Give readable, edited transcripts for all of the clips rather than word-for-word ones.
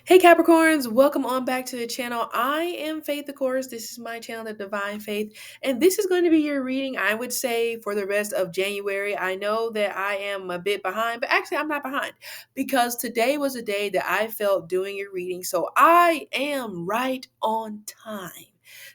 Hey Capricorns, welcome on back to the channel. I am Faith, of course. This is my channel, The Divine Faith, and this is going to be your reading, I would say, for the rest of January. I know that I am a bit behind, but actually I'm not behind because today was a day that I felt doing your reading, so I am right on time.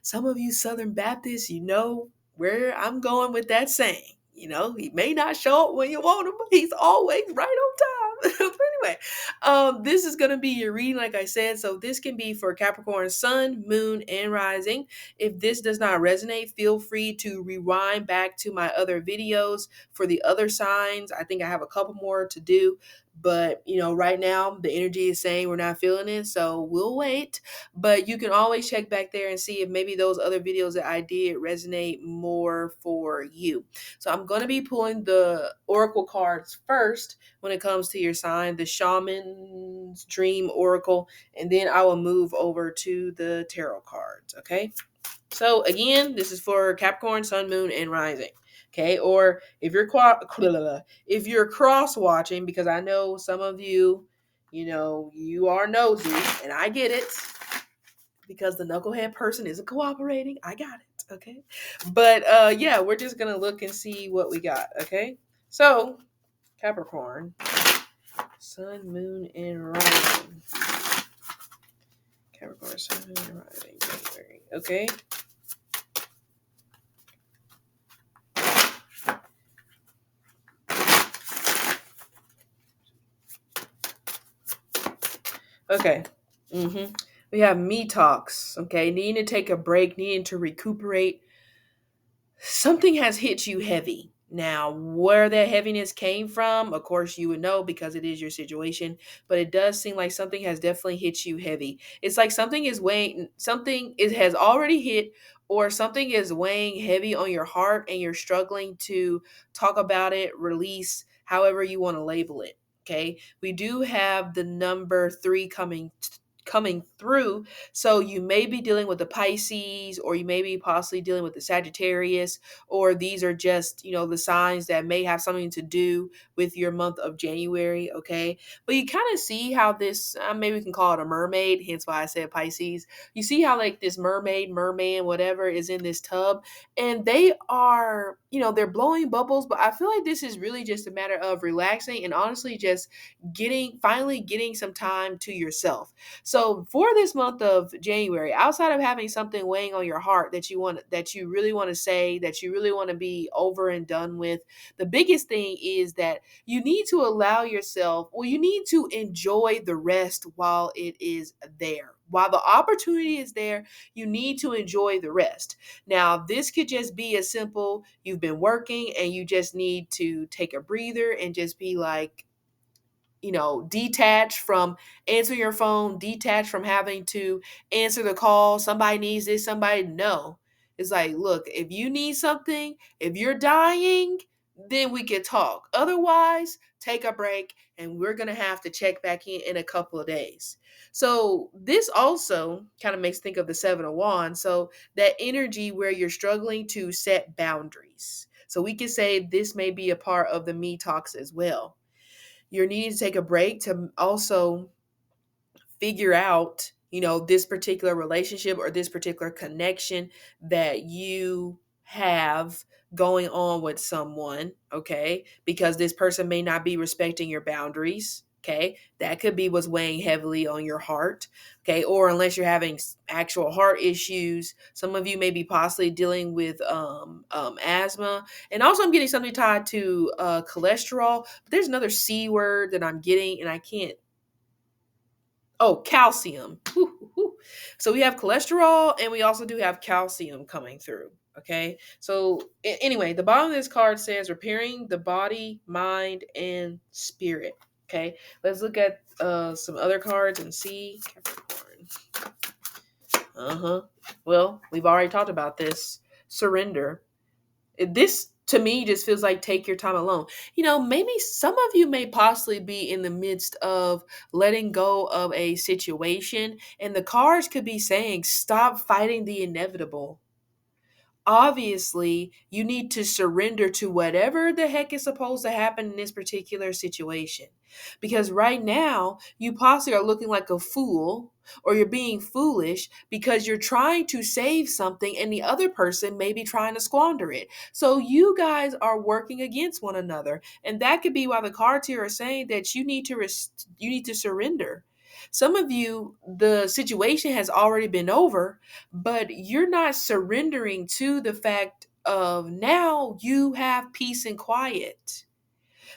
Some of you Southern Baptists, you know where I'm going with that saying. He may not show up when you want him, but he's always right on time. But anyway, this is going to be your reading, like I said. So this can be for Capricorn sun, moon, and rising. If this does not resonate, feel free to rewind back to my other videos for the other signs. I think I have a couple more to do, but right now the energy is saying we're not feeling it, so we'll wait. But you can always check back there and see if maybe those other videos that I did resonate more for you. So I'm going to be pulling the oracle cards first when it comes to your sign, the Shaman's Dream Oracle, and then I will move over to the tarot cards, okay? So again, this is for Capricorn, Sun, Moon, and Rising. Okay, or if you're cross watching, because I know some of you, you are nosy, and I get it, because the knucklehead person isn't cooperating. I got it, okay? But yeah, we're just gonna look and see what we got, okay? So Capricorn, Sun, Moon, and Rising. Capricorn, Sun, Moon, and Rising, January, okay? Okay. We have me talks. Okay. Needing to take a break, needing to recuperate. Something has hit you heavy. Now, where that heaviness came from, of course, you would know because it is your situation, but it does seem like something has definitely hit you heavy. It's like something is weighing, something it has already hit, or something is weighing heavy on your heart and you're struggling to talk about it, release, however you want to label it. Okay. We do have the number three coming through. So you may be dealing with the Pisces, or you may be possibly dealing with the Sagittarius, or these are just, the signs that may have something to do with your month of January, okay? But you kind of see how this, maybe we can call it a mermaid, hence why I said Pisces. You see how like this merman, whatever is in this tub, and they are, they're blowing bubbles, but I feel like this is really just a matter of relaxing and honestly just finally getting some time to yourself. So for this month of January, outside of having something weighing on your heart that you really want to say, that you really want to be over and done with, the biggest thing is that you need to allow yourself, well, you need to enjoy the rest while it is there. While the opportunity is there, you need to enjoy the rest. Now, this could just be as simple, you've been working and you just need to take a breather and just be like, detach from answering your phone, detach from having to answer the call. Somebody needs this, somebody no. It's like, look, if you need something, if you're dying, then we can talk. Otherwise, take a break and we're going to have to check back in a couple of days. So this also kind of makes think of the 7 of Wands. So that energy where you're struggling to set boundaries. So we can say this may be a part of the me talks as well. You're needing to take a break to also figure out, this particular relationship or this particular connection that you have going on with someone, okay? Because this person may not be respecting your boundaries. Okay, that could be what's weighing heavily on your heart. Okay, or unless you're having actual heart issues, some of you may be possibly dealing with asthma, and also I'm getting something tied to cholesterol. But there's another C word that I'm getting, and I can't. Oh, calcium. So we have cholesterol, and we also do have calcium coming through. Okay. So anyway, the bottom of this card says repairing the body, mind, and spirit. Okay. Let's look at some other cards and see. Capricorn. Well, we've already talked about this. Surrender. This to me just feels like take your time alone. Maybe some of you may possibly be in the midst of letting go of a situation, and the cards could be saying, stop fighting the inevitable. obviously you need to surrender to whatever the heck is supposed to happen in this particular situation. Because right now, you possibly are looking like a fool, or you're being foolish because you're trying to save something and the other person may be trying to squander it. So you guys are working against one another. And that could be why the cards here are saying that you need to surrender. Some of you, the situation has already been over, but you're not surrendering to the fact of now you have peace and quiet.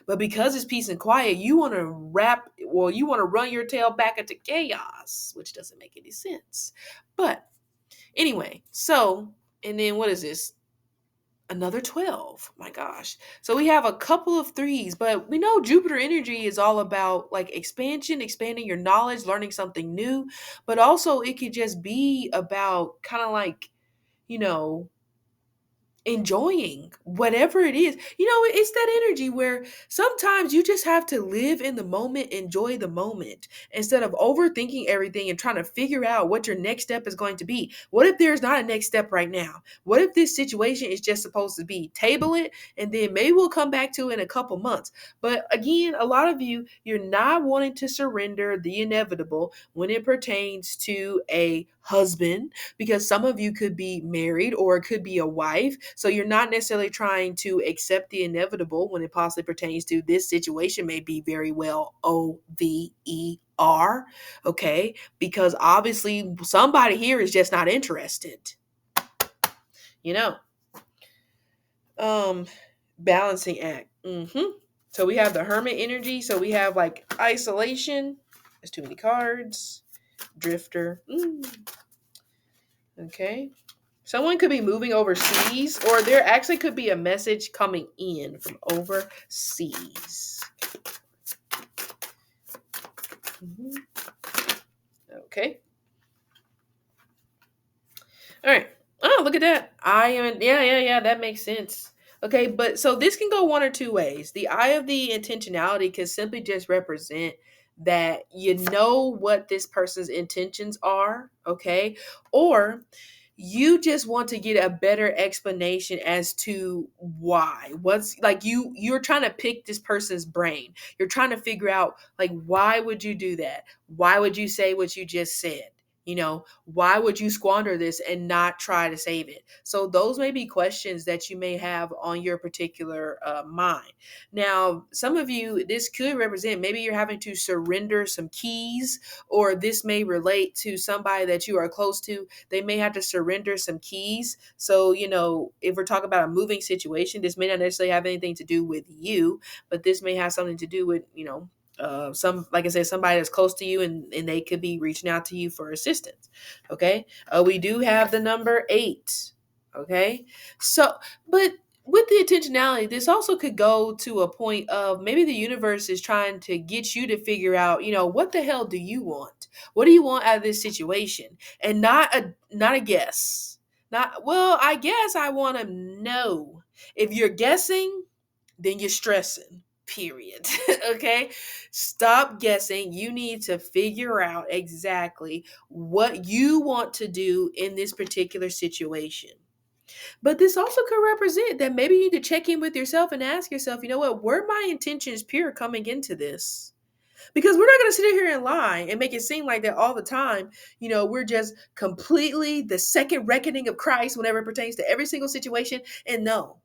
But because it's peace and quiet, you want to you want to run your tail back into chaos, which doesn't make any sense. But anyway, so, and then what is this? Another 12. My gosh. So we have a couple of threes, but we know Jupiter energy is all about like expansion, expanding your knowledge, learning something new, but also it could just be about kind of like, you know, enjoying whatever it is. It's that energy where sometimes you just have to live in the moment, enjoy the moment, instead of overthinking everything and trying to figure out what your next step is going to be. What if there's not a next step right now? What if this situation is just supposed to be table it and then maybe we'll come back to it in a couple months? But again, a lot of you're not wanting to surrender the inevitable when it pertains to a husband, because some of you could be married or it could be a wife. So you're not necessarily trying to accept the inevitable when it possibly pertains to this situation, may be very well OVER. Okay. Because obviously somebody here is just not interested, you know. Um, Balancing act. So we have the Hermit energy. So we have like isolation. There's too many cards. Drifter. Okay. Someone could be moving overseas, or there actually could be a message coming in from overseas. Okay. All right. Oh, look at that. Yeah, that makes sense. Okay, but so this can go one or two ways. The eye of the intentionality can simply just represent that you know what this person's intentions are, okay? Or you just want to get a better explanation as to why. What's like you're trying to pick this person's brain. You're trying to figure out like, why would you do that? Why would you say what you just said? Why would you squander this and not try to save it? So those may be questions that you may have on your particular mind. Now, some of you, this could represent maybe you're having to surrender some keys, or this may relate to somebody that you are close to. They may have to surrender some keys. So, if we're talking about a moving situation, this may not necessarily have anything to do with you, but this may have something to do with, some, like I said, somebody that's close to you, and they could be reaching out to you for assistance. Okay. We do have the number 8. Okay. So, but with the intentionality, this also could go to a point of maybe the universe is trying to get you to figure out, what the hell do you want? What do you want out of this situation? And not a guess. Not, well, I guess I want to know. If you're guessing, then you're stressing. Period. Okay. Stop guessing. You need to figure out exactly what you want to do in this particular situation. But this also could represent that maybe you need to check in with yourself and ask yourself, you know what, were my intentions pure coming into this? Because we're not going to sit here and lie and make it seem like that all the time. We're just completely the second reckoning of Christ whenever it pertains to every single situation. And no,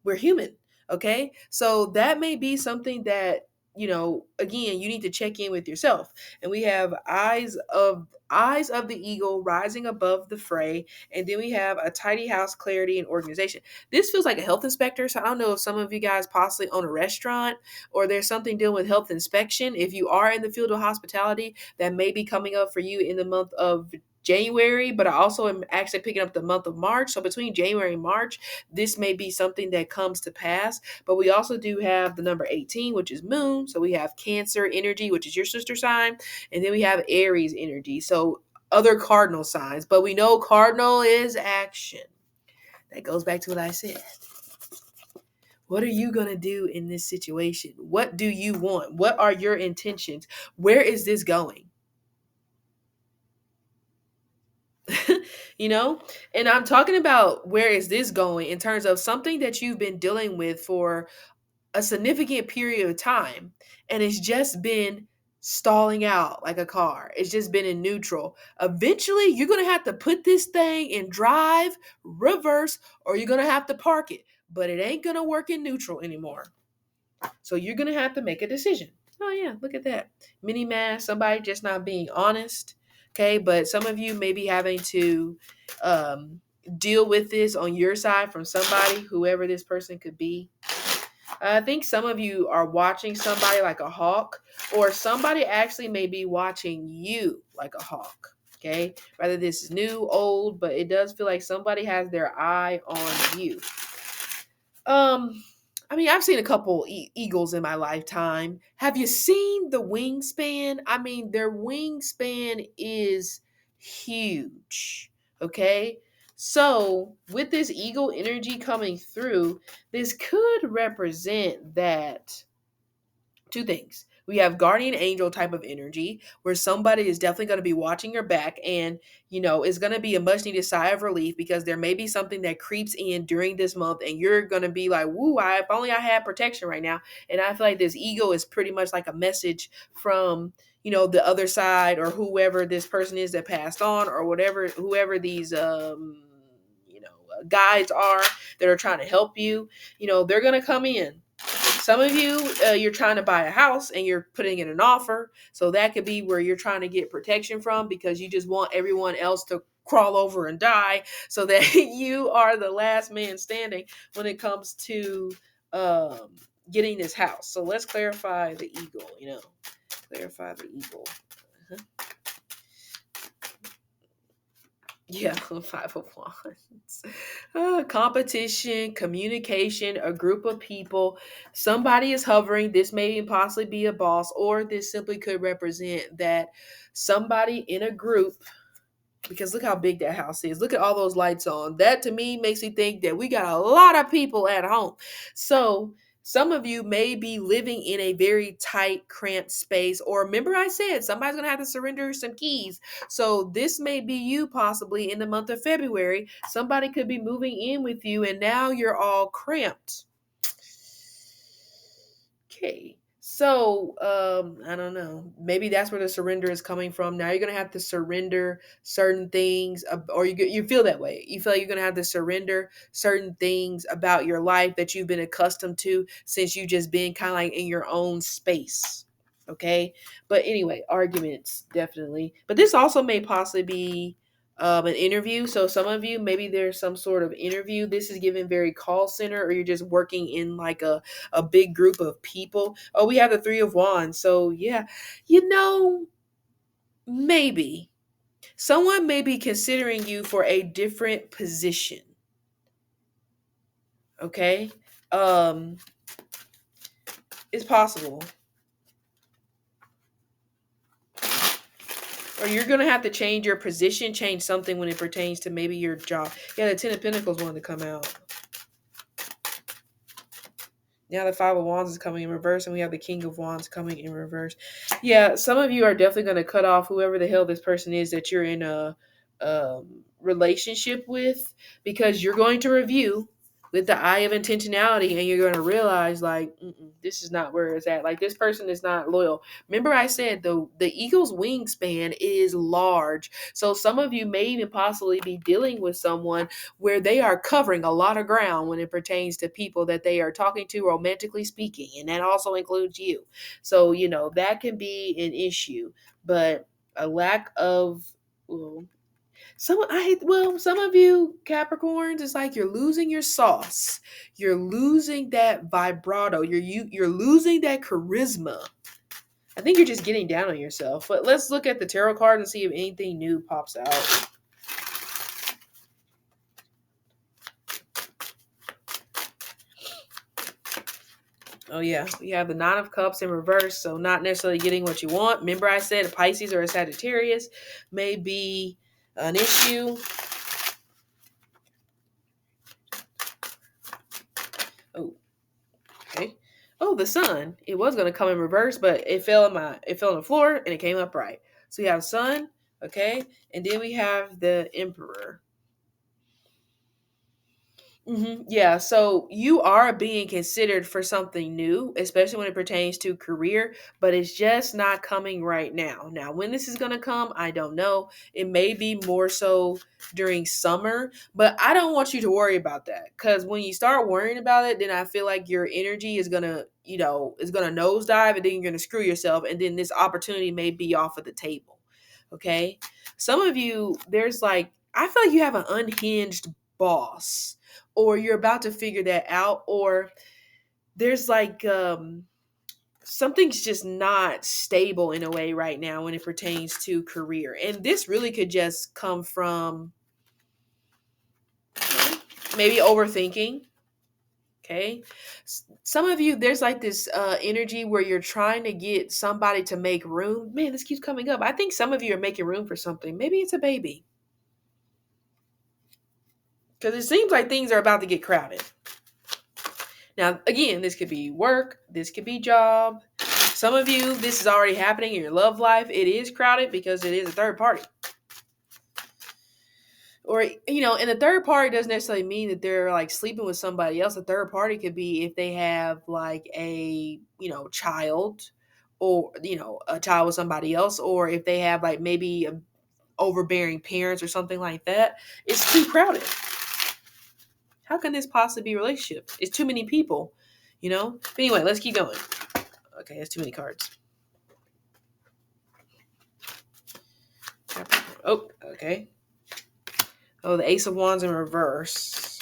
we're human. Okay. So that may be something that, again, you need to check in with yourself. And we have eyes of the eagle rising above the fray. And then we have a tidy house, clarity, and organization. This feels like a health inspector. So I don't know if some of you guys possibly own a restaurant or there's something dealing with health inspection. If you are in the field of hospitality, that may be coming up for you in the month of January, but I also am actually picking up the month of March. So between January and March, this may be something that comes to pass. But we also do have the number 18, which is moon. So we have Cancer energy, which is your sister sign. And then we have Aries energy. So other cardinal signs. But we know cardinal is action. That goes back to what I said. What are you going to do in this situation? What do you want? What are your intentions? Where is this going? you know? And I'm talking about where is this going in terms of something that you've been dealing with for a significant period of time, and it's just been stalling out like a car. It's just been in neutral. Eventually, you're going to have to put this thing in drive, reverse, or you're going to have to park it. But it ain't going to work in neutral anymore. So you're going to have to make a decision. Oh, yeah, look at that. Mini mass, somebody just not being honest. Okay, but some of you may be having to deal with this on your side from somebody, whoever this person could be. I think some of you are watching somebody like a hawk, or somebody actually may be watching you like a hawk. Okay, whether this is new, old, but it does feel like somebody has their eye on you. I mean, I've seen a couple eagles in my lifetime. Have you seen the wingspan? I mean, their wingspan is huge. Okay. So, with this eagle energy coming through, this could represent that two things. We have guardian angel type of energy where somebody is definitely going to be watching your back, and it's going to be a much needed sigh of relief because there may be something that creeps in during this month and you're going to be like, woo, if only I had protection right now. And I feel like this ego is pretty much like a message from the other side, or whoever this person is that passed on, or whoever these guides are that are trying to help you. They're going to come in. Some of you, you're trying to buy a house and you're putting in an offer. So that could be where you're trying to get protection from because you just want everyone else to crawl over and die so that you are the last man standing when it comes to getting this house. So let's clarify the eagle, clarify the eagle. Uh-huh. Yeah, Five of Wands. Competition, communication, a group of people. Somebody is hovering. This may possibly be a boss, or this simply could represent that somebody in a group, because look how big that house is. Look at all those lights on. That to me makes me think that we got a lot of people at home. So some of you may be living in a very tight, cramped space. Or remember I said somebody's going to have to surrender some keys. So this may be you possibly in the month of February. Somebody could be moving in with you and now you're all cramped. Okay. So, I don't know. Maybe that's where the surrender is coming from. Now you're going to have to surrender certain things, or you feel that way. You feel like you're going to have to surrender certain things about your life that you've been accustomed to since you've just been kind of like in your own space. Okay. But anyway, arguments, definitely. But this also may possibly be an interview. So some of you, maybe there's some sort of interview. This is given very call center, or you're just working in like a big group of people. Oh, we have the Three of Wands. So yeah, maybe someone may be considering you for a different position. Okay. Um, it's possible. Or you're going to have to change your position, change something when it pertains to maybe your job. Yeah, the Ten of Pentacles wanted to come out. Now the Five of Wands is coming in reverse, and we have the King of Wands coming in reverse. Yeah, some of you are definitely going to cut off whoever the hell this person is that you're in a relationship with, because you're going to review with the eye of intentionality, and you're going to realize like, this is not where it's at. Like, this person is not loyal. Remember I said the eagle's wingspan is large. So some of you may even possibly be dealing with someone where they are covering a lot of ground when it pertains to people that they are talking to, romantically speaking. And that also includes you. So, that can be an issue, but a lack of, well, some of you Capricorns, it's like you're losing your sauce. You're losing that vibrato. You're losing that charisma. I think you're just getting down on yourself. But let's look at the tarot card and see if anything new pops out. Oh yeah, we have the Nine of Cups in reverse, so not necessarily getting what you want. Remember I said a Pisces or a Sagittarius may be an issue. Oh, okay. Oh, the Sun. It was going to come in reverse, but it fell on the floor and it came up right. So you have Sun, Okay. And then we have the Emperor. Yeah, so you are being considered for something new, especially when it pertains to career, but it's just not coming right now. Now, when this is going to come, I don't know. It may be more so during summer, but I don't want you to worry about that because when you start worrying about it, then I feel like your energy is going to, is going to nosedive and then you're going to screw yourself. And then this opportunity may be off of the table. Okay. Some of you, I feel like you have an unhinged boss or you're about to figure that out, or there's something's just not stable in a way right now when it pertains to career. And this really could just come from maybe overthinking. Okay. Some of you, there's this energy where you're trying to get somebody to make room. Man, this keeps coming up. I think some of you are making room for something. Maybe it's a baby. Because it seems like things are about to get crowded. Now, again, this could be work, this could be job. Some of you, this is already happening in your love life. It is crowded because it is a third party. Or, and the third party doesn't necessarily mean that they're sleeping with somebody else. A third party could be if they have a, child or, a child with somebody else, or if they have maybe overbearing parents or something like that. It's too crowded. How can this possibly be a relationship? It's too many people, But anyway, let's keep going. Okay, that's too many cards. Oh, okay. Oh, the Ace of Wands in reverse.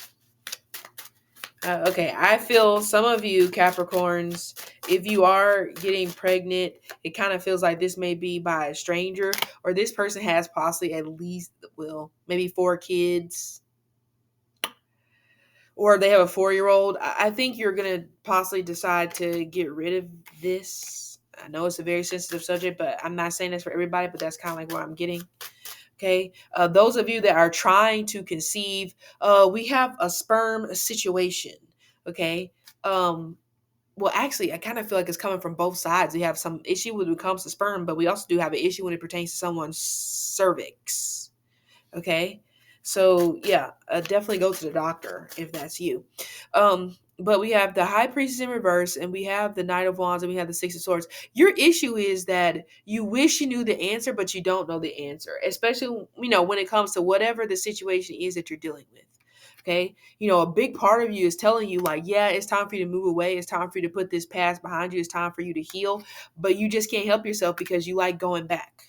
Okay, I feel some of you Capricorns, if you are getting pregnant, it kind of feels like this may be by a stranger, or this person has possibly at least, maybe 4 kids, or they have a 4-year-old. I think you're going to possibly decide to get rid of this. I know it's a very sensitive subject, but I'm not saying this for everybody, but that's kind of what I'm getting. Okay. Those of you that are trying to conceive, we have a sperm situation. Okay. Well, actually, I kind of feel like it's coming from both sides. We have some issue when it comes to sperm, but we also do have an issue when it pertains to someone's cervix. Okay. So yeah, definitely go to the doctor if that's you. But we have the High Priestess in reverse, and we have the Knight of Wands, and we have the Six of Swords. Your issue is that you wish you knew the answer, but you don't know the answer, especially, when it comes to whatever the situation is that you're dealing with. Okay. A big part of you is telling you yeah, it's time for you to move away. It's time for you to put this past behind you. It's time for you to heal, but you just can't help yourself because you like going back,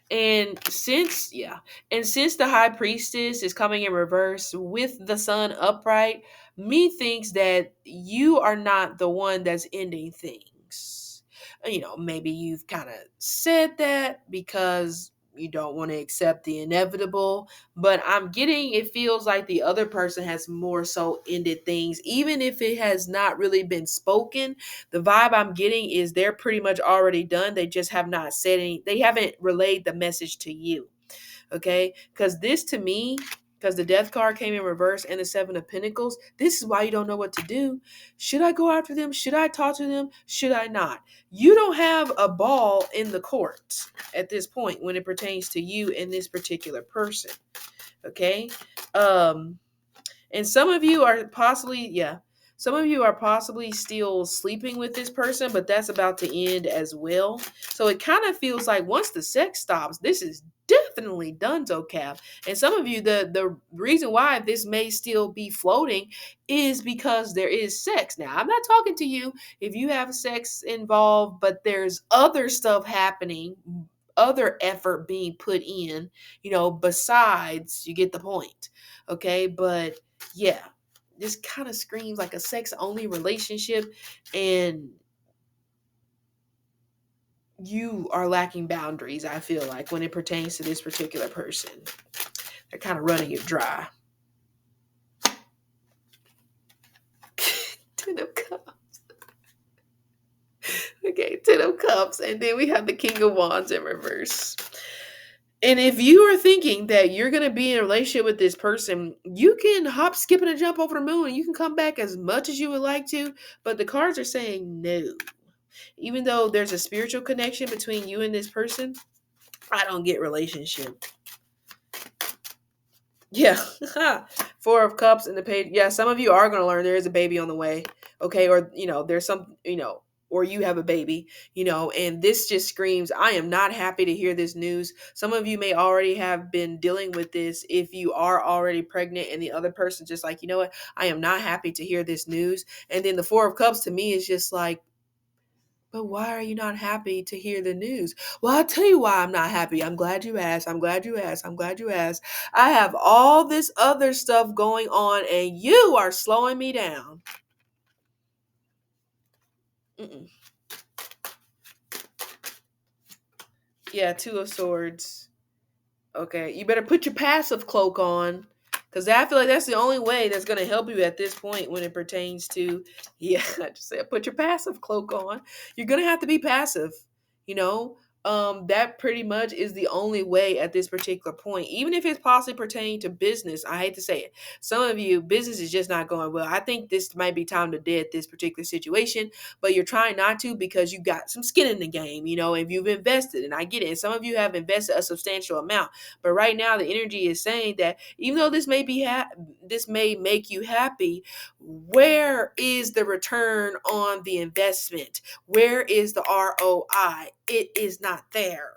And since the High Priestess is coming in reverse with the Sun upright, me thinks that you are not the one that's ending things. Maybe you've kind of said that because you don't want to accept the inevitable, but I'm getting, it feels like the other person has more so ended things, even if it has not really been spoken. The vibe I'm getting is they're pretty much already done. They just have not said any, they haven't relayed the message to you. Okay. Because this to me, because the Death card came in reverse and the Seven of Pentacles, this is why you don't know what to do. Should I go after them? Should I talk to them? Should I not? You don't have a ball in the court at this point when it pertains to you and this particular person. Okay. And some of you are possibly still sleeping with this person, but that's about to end as well. So it kind of feels like once the sex stops, this is definitely donezo, Cap. And some of you, the reason why this may still be floating is because there is sex. Now, I'm not talking to you if you have sex involved, but there's other stuff happening, other effort being put in, besides, you get the point. Okay, but yeah, this kind of screams like a sex only relationship, and you are lacking boundaries, I feel like, when it pertains to this particular person. They're kind of running you dry. Ten of Cups. Okay, Ten of Cups, and then we have the King of Wands in reverse. And if you are thinking that you're going to be in a relationship with this person, you can hop, skip, and a jump over the moon. You can come back as much as you would like to, but the cards are saying no. Even though there's a spiritual connection between you and this person, I don't get relationship. Yeah. Four of Cups and the Page. Yeah, some of you are going to learn there is a baby on the way. Okay. Or, there's some, or you have a baby, and this just screams, I am not happy to hear this news. Some of you may already have been dealing with this if you are already pregnant, and the other person just like, you know what, I am not happy to hear this news. And then the Four of Cups to me is just like, but why are you not happy to hear the news? Well, I'll tell you why I'm not happy. I'm glad you asked. I'm glad you asked. I'm glad you asked. I have all this other stuff going on, and you are slowing me down. Mm-mm. Yeah, Two of Swords. Okay, you better put your passive cloak on, because I feel like that's the only way that's going to help you at this point when it pertains to, yeah, I just said put your passive cloak on. You're going to have to be passive, you know. That pretty much is the only way at this particular point, even if it's possibly pertaining to business. I hate to say it. Some of you, business is just not going well. I think this might be time to dead this particular situation, but you're trying not to because you got some skin in the game, if you've invested, and I get it. And some of you have invested a substantial amount. But right now, the energy is saying that even though this may this may make you happy, where is the return on the investment? Where is the ROI? It is not there.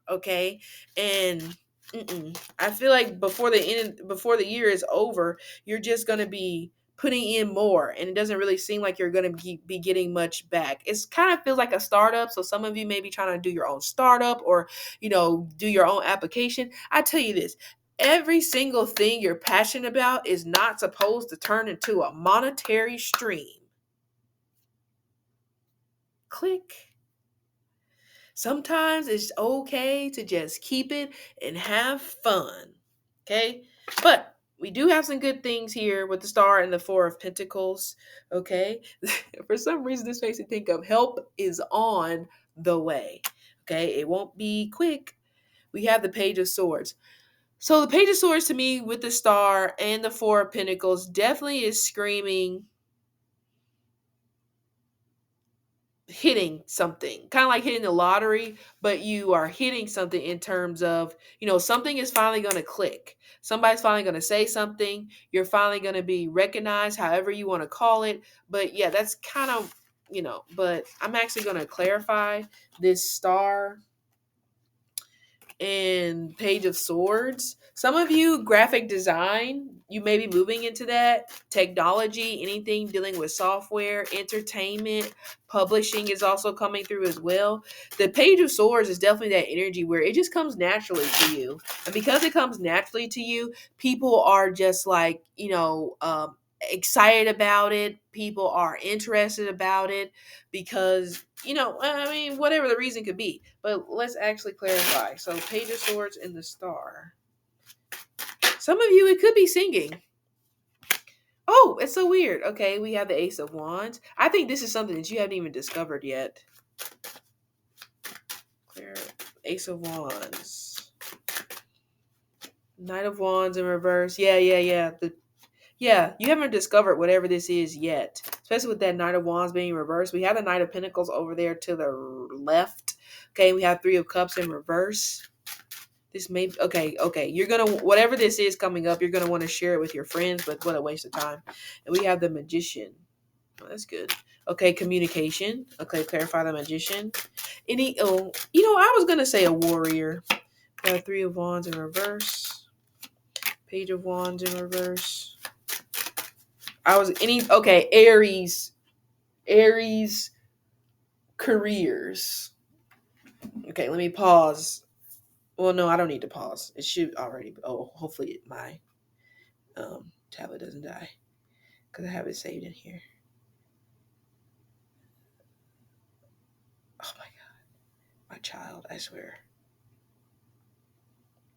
Okay, and I feel like before the year is over, you're just gonna be putting in more, and it doesn't really seem like you're going to be getting much back. It's kind of feels like a startup. So some of you may be trying to do your own startup, or do your own application. I tell you this, every single thing you're passionate about is not supposed to turn into a monetary stream. Click. Sometimes it's okay to just keep it and have fun. Okay, but we do have some good things here with the Star and the Four of Pentacles. Okay, for some reason this makes me think of help is on the way. Okay, it won't be quick. We have the Page of Swords. So the Page of Swords to me with the Star and the Four of Pentacles definitely is screaming hitting something, kind of like hitting the lottery, but you are hitting something in terms of, something is finally going to click. Somebody's finally going to say something. You're finally going to be recognized, however you want to call it. But yeah, that's kind of, but I'm actually going to clarify this Star and Page of Swords. Some of you, graphic design, you may be moving into that. Technology, anything dealing with software, entertainment, publishing is also coming through as well. The Page of Swords is definitely that energy where it just comes naturally to you. And because it comes naturally to you, people are just like, excited about it. People are interested about it because, whatever the reason could be. But let's actually clarify. So, Page of Swords and the Star. Some of you, it could be singing. Oh, it's so weird. Okay, we have the Ace of Wands. I think this is something that you haven't even discovered yet. Clear. Ace of Wands. Knight of Wands in reverse. Yeah. You haven't discovered whatever this is yet, especially with that Knight of Wands being reversed. We have the Knight of Pentacles over there to the left. Okay, we have Three of Cups in reverse. This may okay. You're gonna, whatever this is coming up, you're gonna want to share it with your friends, but what a waste of time. And we have the Magician. Oh, that's good. Okay, communication. Okay, clarify the Magician. I was gonna say a warrior. Three of Wands in reverse. Page of Wands in reverse. Aries careers. Okay, let me pause. Well, no, I don't need to pause. It should already. Oh, hopefully my tablet doesn't die because I have it saved in here. Oh my god, my child! I swear.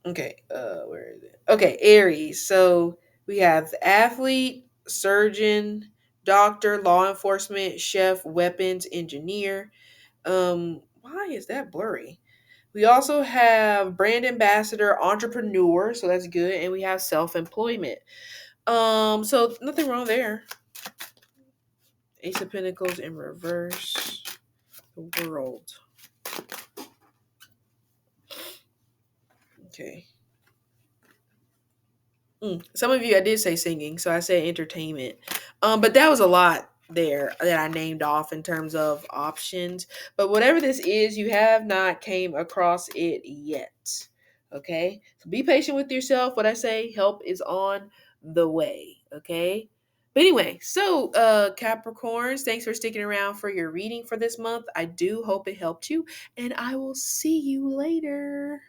Okay, where is it? Okay, Aries. So we have athlete, surgeon, doctor, law enforcement, chef, weapons, engineer. Why is that blurry? We also have brand ambassador, entrepreneur, so that's good, and we have self-employment. So nothing wrong there. Ace of Pentacles in reverse. The world. Okay. Some of you, I did say singing, so I said entertainment. But that was a lot there that I named off in terms of options. But whatever this is, you have not came across it yet. Okay, so be patient with yourself. What I say, help is on the way. Okay. But anyway, so Capricorns, thanks for sticking around for your reading for this month. I do hope it helped you, and I will see you later.